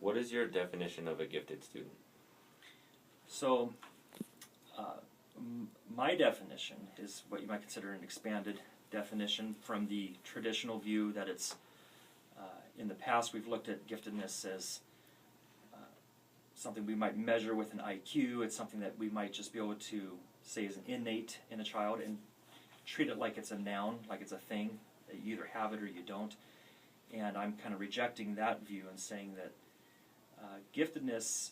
What is your definition of a gifted student? So, my definition is what you might consider an expanded definition from the traditional view that it's, in the past we've looked at giftedness as something we might measure with an IQ. It's something that we might just be able to say is an innate in a child and treat it like it's a noun, like it's a thing, that you either have it or you don't. And I'm kind of rejecting that view and saying that giftedness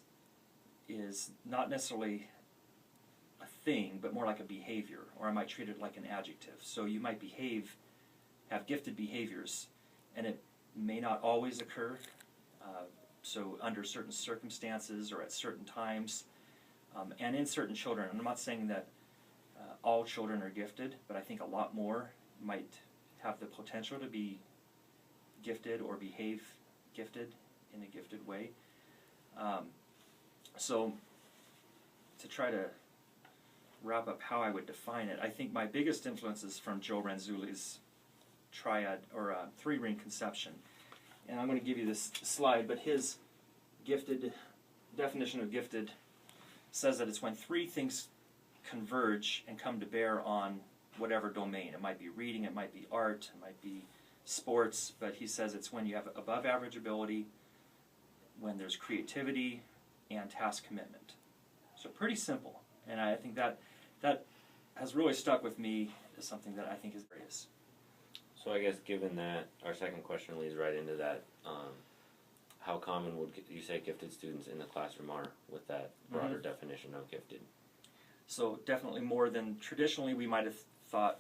is not necessarily a thing, but more like a behavior, or I might treat it like an adjective. So you might have gifted behaviors, and it may not always occur, so under certain circumstances or at certain times, and in certain children. I'm not saying that all children are gifted, but I think a lot more might have the potential to be gifted or behave gifted in a gifted way. So to try to wrap up how I would define it, I think my biggest influence is from Joe Renzulli's triad or three-ring conception. And I'm going to give you this slide, but his definition of gifted says that it's when three things converge and come to bear on whatever domain. It might be reading, it might be art, it might be sports, but he says it's when you have above average ability, when there's creativity, and task commitment. So pretty simple, and I think that has really stuck with me as something that I think is great. So I guess given that, our second question leads right into that. How common would you say gifted students in the classroom are with that broader definition of gifted? So definitely more than traditionally we might have thought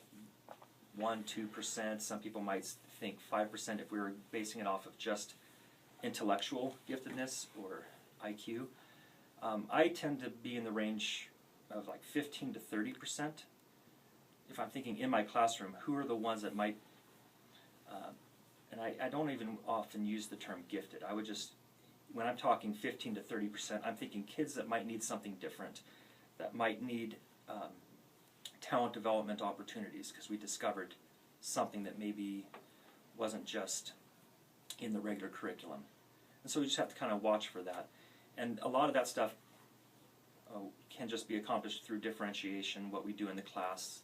1-2%. Some people might think 5% if we were basing it off of just intellectual giftedness or IQ. I tend to be in the range of like 15 to 30%. If I'm thinking in my classroom, who are the ones that might, and I don't even often use the term gifted. I would just, when I'm talking 15 to 30%, I'm thinking kids that might need something different, that might need talent development opportunities, because we discovered something that maybe wasn't just in the regular curriculum. And so we just have to kind of watch for that. And a lot of that stuff can just be accomplished through differentiation, what we do in the class,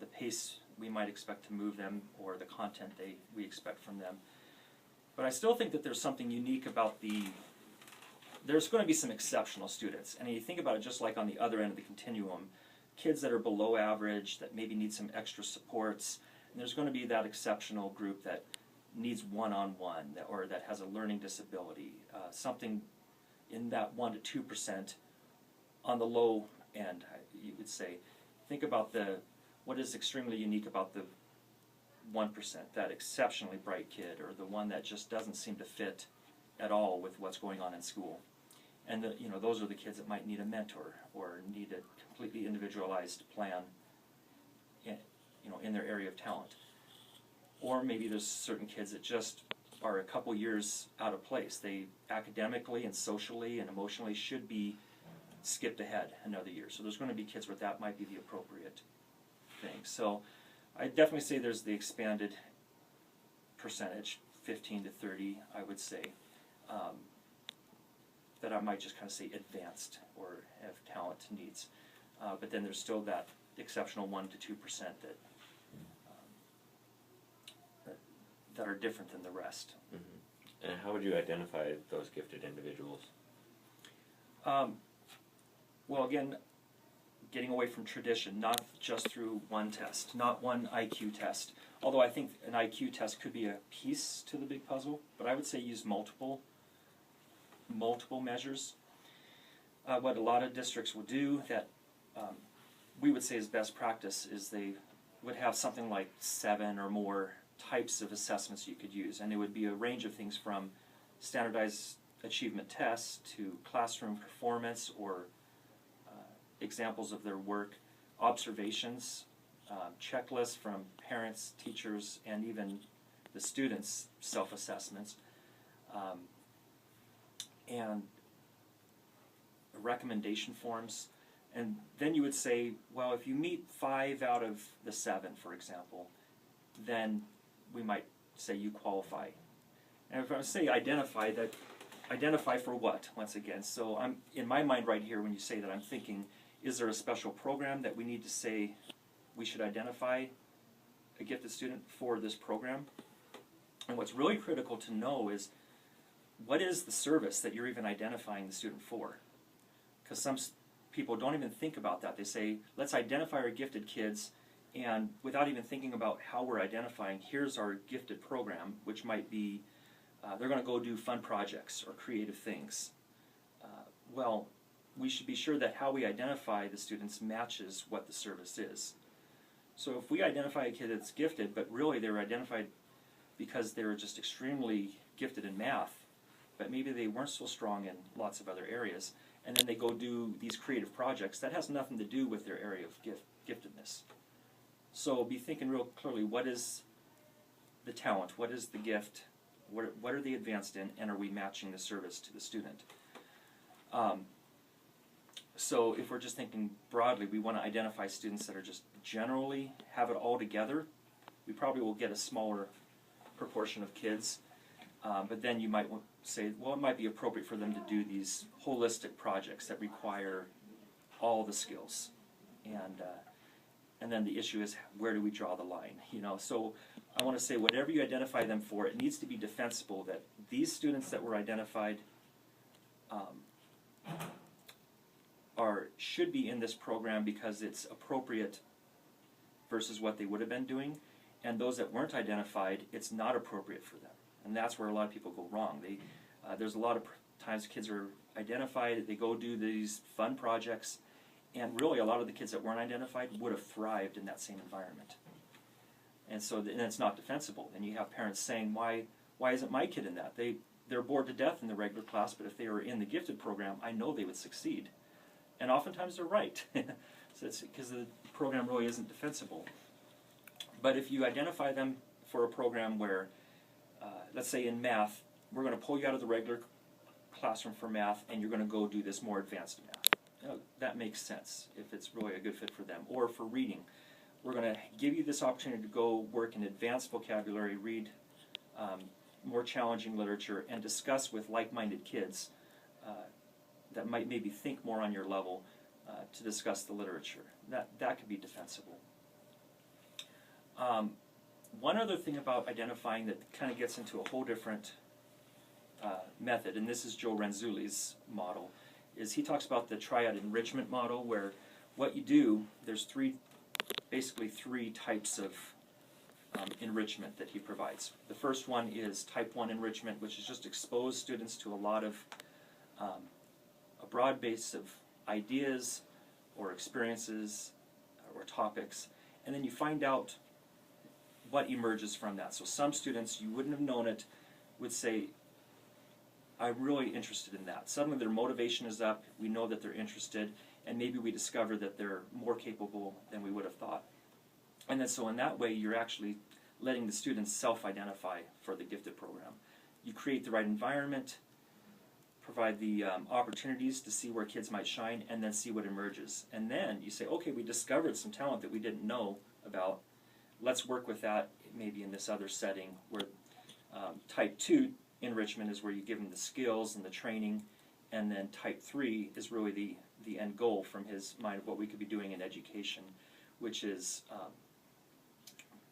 the pace we might expect to move them, or the content we expect from them. But I still think that there's something unique about there's going to be some exceptional students. And you think about it just like on the other end of the continuum, kids that are below average, that maybe need some extra supports, and there's going to be that exceptional group that needs one-on-one, or that has a learning disability, something in that 1 to 2% on the low end, you would say. Think about what is extremely unique about the 1%, that exceptionally bright kid, or the one that just doesn't seem to fit at all with what's going on in school. And those are the kids that might need a mentor or need a completely individualized plan in their area of talent. Or maybe there's certain kids that just are a couple years out of place. They academically and socially and emotionally should be skipped ahead another year. So there's going to be kids where that might be the appropriate thing. So I definitely say there's the expanded percentage, 15 to 30, I would say, that I might just kind of say advanced or have talent needs. But then there's still that exceptional 1 to 2% that are different than the rest. Mm-hmm. And how would you identify those gifted individuals? Well, again, getting away from tradition, not just through one test, not one IQ test. Although I think an IQ test could be a piece to the big puzzle, but I would say use multiple measures. What a lot of districts will do that we would say is best practice is they would have something like 7 or more types of assessments you could use, and it would be a range of things from standardized achievement tests to classroom performance or examples of their work, observations, checklists from parents, teachers, and even the students' self-assessments, and recommendation forms. And then you would say, well, if you meet 5 out of the 7, for example, then we might say you qualify. And if I say identify, that identify for what, once again. So I'm in my mind right here when you say that, I'm thinking, is there a special program that we need to say we should identify a gifted student for this program? And what's really critical to know is, what is the service that you're even identifying the student for? Because some people don't even think about that. They say, let's identify our gifted kids, and without even thinking about how we're identifying, here's our gifted program, which might be they're going to go do fun projects or creative things. Well, we should be sure that how we identify the students matches what the service is. So if we identify a kid that's gifted, but really they were identified because they were just extremely gifted in math, but maybe they weren't so strong in lots of other areas, and then they go do these creative projects, that has nothing to do with their area of giftedness. So be thinking real clearly, what is the talent, what is the gift, what are they advanced in, and are we matching the service to the student? So if we're just thinking broadly, we want to identify students that are just generally have it all together. We probably will get a smaller proportion of kids, but then you might say, well, it might be appropriate for them to do these holistic projects that require all the skills, and then the issue is, where do we draw the line? So I want to say, whatever you identify them for, it needs to be defensible that these students that were identified should be in this program because it's appropriate versus what they would have been doing, and those that weren't identified, it's not appropriate for them. And that's where a lot of people go wrong. There's a lot of times kids are identified, they go do these fun projects, and really a lot of the kids that weren't identified would have thrived in that same environment. And so and it's not defensible. And you have parents saying, why isn't my kid in that? They're bored to death in the regular class, but if they were in the gifted program, I know they would succeed. And oftentimes they're right. So it's because the program really isn't defensible. But if you identify them for a program where, let's say in math, we're going to pull you out of the regular classroom for math, and you're going to go do this more advanced math. That makes sense if it's really a good fit for them. Or for reading, we're going to give you this opportunity to go work in advanced vocabulary, read more challenging literature, and discuss with like-minded kids that might maybe think more on your level to discuss the literature. That could be defensible. One other thing about identifying that kind of gets into a whole different method, and this is Joe Renzulli's model, is he talks about the triad enrichment model, where what you do, there's basically three types of enrichment that he provides. The first one is type 1 enrichment, which is just expose students to a lot of a broad base of ideas or experiences or topics, and then you find out what emerges from that. So some students, you wouldn't have known it, would say, I'm really interested in that. Suddenly their motivation is up, we know that they're interested, and maybe we discover that they're more capable than we would have thought. And then so in that way, you're actually letting the students self-identify for the gifted program. You create the right environment, provide the opportunities to see where kids might shine, and then see what emerges. And then you say, okay, we discovered some talent that we didn't know about. Let's work with that maybe in this other setting where type 2 enrichment is where you give them the skills and the training, and then type 3 is really the end goal from his mind of what we could be doing in education, which is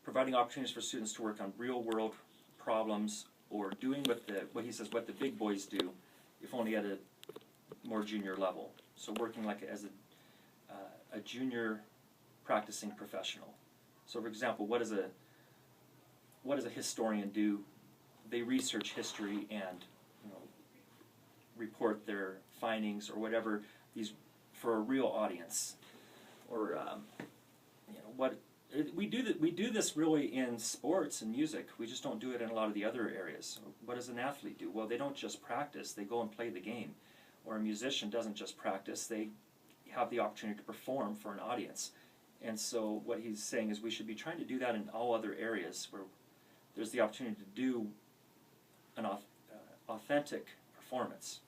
providing opportunities for students to work on real-world problems, or doing what he says, what the big boys do, if only at a more junior level. So working like as a junior practicing professional. So for example, what does a historian do? They research history and report their findings or whatever these for a real audience. Or we do this really in sports and music. We just don't do it in a lot of the other areas. What does an athlete do? Well, they don't just practice, they go and play the game. Or a musician doesn't just practice, they have the opportunity to perform for an audience. And so what he's saying is we should be trying to do that in all other areas where there's the opportunity to do an authentic performance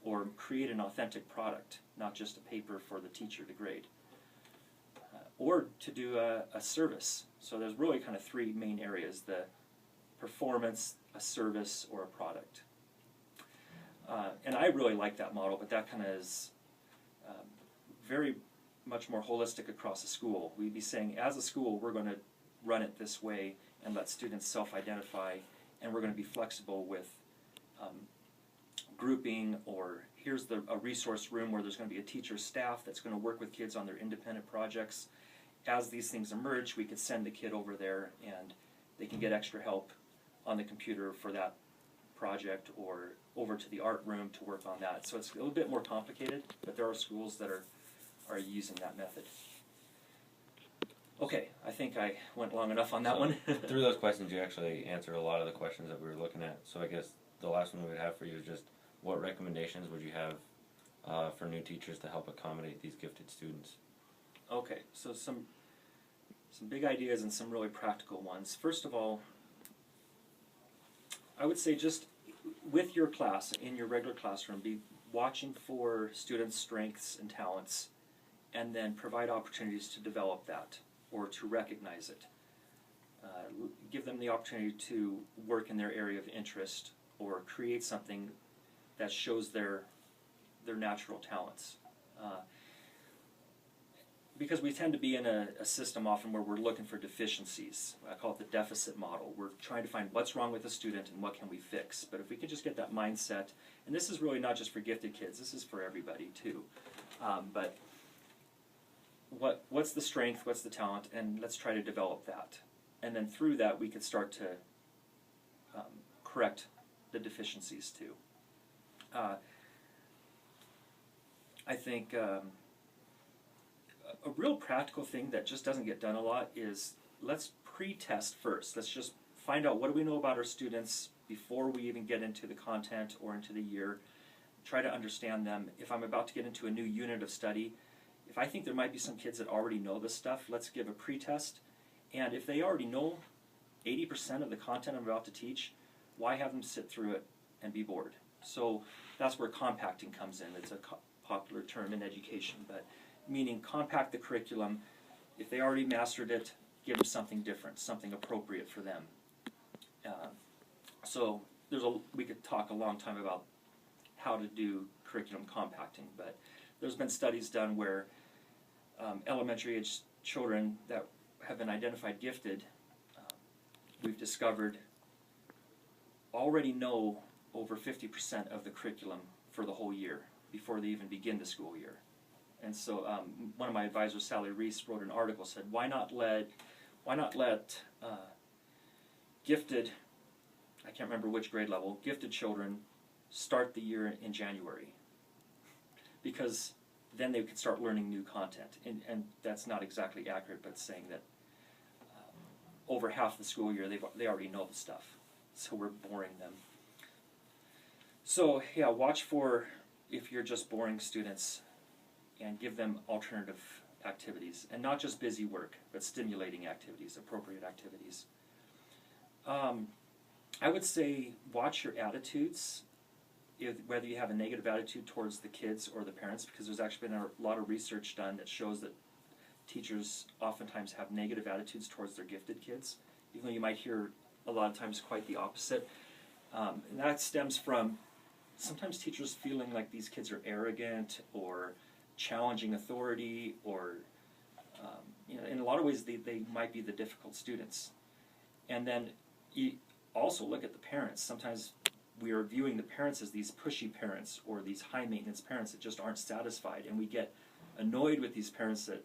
or create an authentic product, not just a paper for the teacher to grade. Or to do a service. So there's really kind of three main areas: the performance, a service, or a product. really like that model, but that kind of is very much more holistic across the school. We'd be saying, as a school, we're going to run it this way and let students self-identify, and we're going to be flexible with grouping, or here's a resource room where there's going to be a teacher staff that's going to work with kids on their independent projects. As these things emerge, we could send the kid over there and they can get extra help on the computer for that project, or over to the art room to work on that. So it's a little bit more complicated, but there are schools that are using that method. Okay, I think I went long enough on that one. Through those questions, you actually answered a lot of the questions that we were looking at. So I guess the last one we would have for you is just, what recommendations would you have for new teachers to help accommodate these gifted students? Okay, so some big ideas and some really practical ones. First of all, I would say just with your class, in your regular classroom, be watching for students' strengths and talents, and then provide opportunities to develop that or to recognize it. Give them the opportunity to work in their area of interest or create something that shows their natural talents. Because we tend to be in a system often where we're looking for deficiencies. I call it the deficit model. We're trying to find what's wrong with the student and what can we fix. But if we could just get that mindset, and this is really not just for gifted kids, this is for everybody too. But what's the strength, what's the talent, and let's try to develop that. And then through that we could start to correct the deficiencies too. I think a real practical thing that just doesn't get done a lot is, let's pre-test first. Let's just find out, what do we know about our students before we even get into the content or into the year. Try to understand them. If I'm about to get into a new unit of study, if I think there might be some kids that already know this stuff, let's give a pre-test. And if they already know 80% of the content I'm about to teach, why have them sit through it and be bored? So that's where compacting comes in. It's a popular term in education, but meaning compact the curriculum. If they already mastered it, give them something different, something appropriate for them. So we could talk a long time about how to do curriculum compacting, but there's been studies done where elementary age children that have been identified gifted, we've discovered already know over 50% of the curriculum for the whole year before they even begin the school year. And so one of my advisors, Sally Reese, wrote an article, said, why not let gifted, I can't remember which grade level, gifted children start the year in January, because then they could start learning new content. And that's not exactly accurate, but saying that over half the school year they already know the stuff, so we're boring them. So yeah, watch for if you're just boring students, and give them alternative activities, and not just busy work, but stimulating activities, appropriate activities. I would say watch your attitudes, whether you have a negative attitude towards the kids or the parents, because there's actually been a lot of research done that shows that teachers oftentimes have negative attitudes towards their gifted kids, even though you might hear a lot of times quite the opposite. And that stems from sometimes teachers feeling like these kids are arrogant or challenging authority, or in a lot of ways they might be the difficult students. And then you also look at the parents. Sometimes we are viewing the parents as these pushy parents or these high maintenance parents that just aren't satisfied, and we get annoyed with these parents that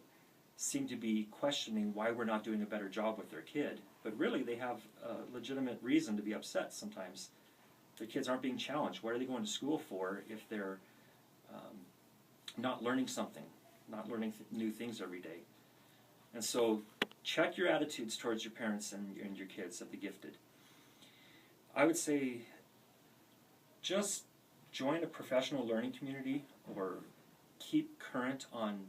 seem to be questioning why we're not doing a better job with their kid, but really they have a legitimate reason to be upset sometimes. Their kids aren't being challenged. What are they going to school for if they're not learning something, not learning new things every day? And so check your attitudes towards your parents and your kids of the gifted. I would say just join a professional learning community, or keep current on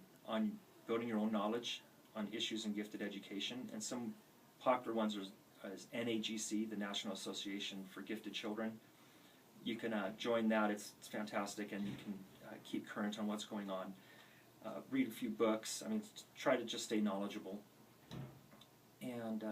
building your own knowledge on issues in gifted education. And some popular ones are NAGC, the National Association for Gifted Children. You can join that. It's fantastic, and you can keep current on what's going on. Read a few books. I mean, try to just stay knowledgeable. And